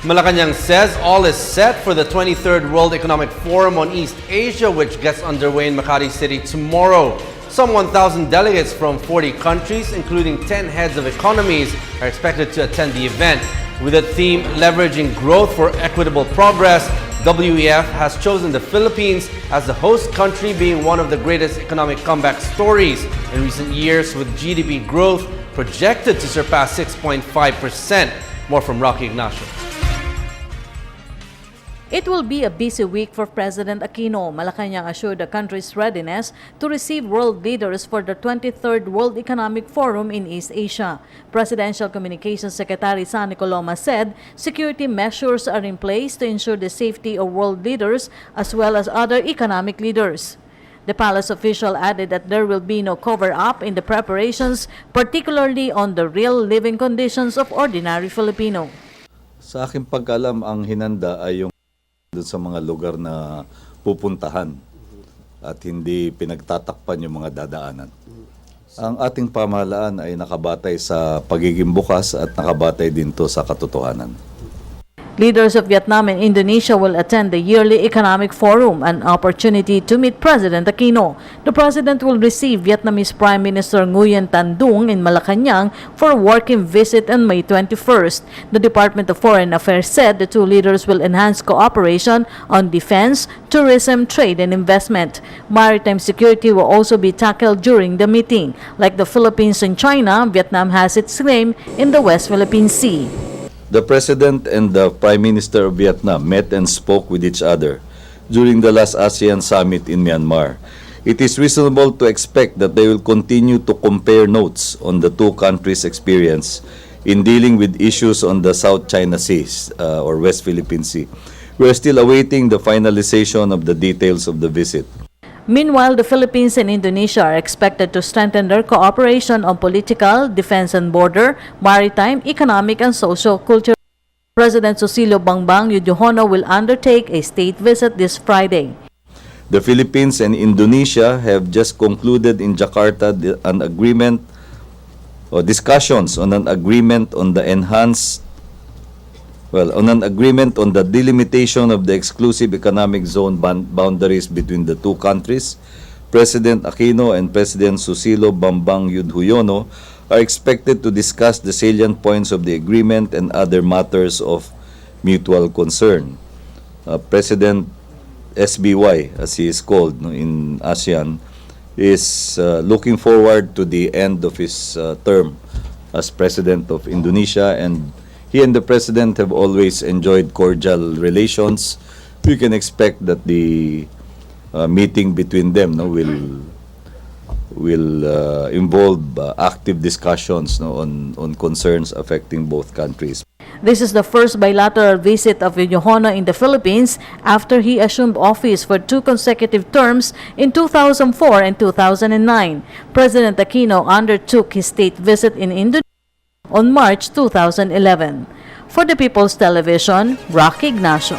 Malacanang says all is set for the 23rd World Economic Forum on East Asia, which gets underway in Makati City tomorrow. Some 1,000 delegates from 40 countries, including 10 heads of economies, are expected to attend the event. With the theme Leveraging Growth for Equitable Progress, WEF has chosen the Philippines as the host country, being one of the greatest economic comeback stories in recent years, with GDP growth projected to surpass 6.5%. More from Rocky Ignacio. It will be a busy week for President Aquino. Malacanang assured the country's readiness to receive world leaders for the 23rd World Economic Forum in East Asia. Presidential Communications Secretary Sonny Coloma said security measures are in place to ensure the safety of world leaders as well as other economic leaders. The palace official added that there will be no cover-up in the preparations, particularly on the real living conditions of ordinary Filipino. Sa aking pagkalam, ang hinanda ay yung doon sa mga lugar na pupuntahan at hindi pinagtatakpan yung mga dadaanan. Ang ating pamahalaan ay nakabatay sa pagiging bukas at nakabatay din to sa katotohanan. Leaders of Vietnam and Indonesia will attend the yearly economic forum, an opportunity to meet President Aquino. The president will receive Vietnamese Prime Minister Nguyen Tan Dung in Malacanang for a working visit on May 21st. The Department of Foreign Affairs said the two leaders will enhance cooperation on defense, tourism, trade, and investment. Maritime security will also be tackled during the meeting. Like the Philippines and China, Vietnam has its claim in the West Philippine Sea. The President and the Prime Minister of Vietnam met and spoke with each other during the last ASEAN Summit in Myanmar. It is reasonable to expect that they will continue to compare notes on the two countries' experience in dealing with issues on the South China Sea or West Philippine Sea. We are still awaiting the finalization of the details of the visit. Meanwhile, the Philippines and Indonesia are expected to strengthen their cooperation on political, defense and border, maritime, economic and social-cultural. President Susilo Bambang Yudhoyono will undertake a state visit this Friday. The Philippines and Indonesia have just concluded in Jakarta an agreement or discussions on an agreement on the on the delimitation of the exclusive economic zone boundaries between the two countries. President Aquino and President Susilo Bambang Yudhoyono are expected to discuss the salient points of the agreement and other matters of mutual concern. President SBY, as he is called in ASEAN, is looking forward to the end of his term as President of Indonesia, and he and the President have always enjoyed cordial relations. We can expect that the meeting between them will involve active discussions on concerns affecting both countries. This is the first bilateral visit of Yudhoyono in the Philippines after he assumed office for 2 consecutive terms in 2004 and 2009. President Aquino undertook his state visit in Indonesia on March 2011. For the People's Television, Rocky Ignacio.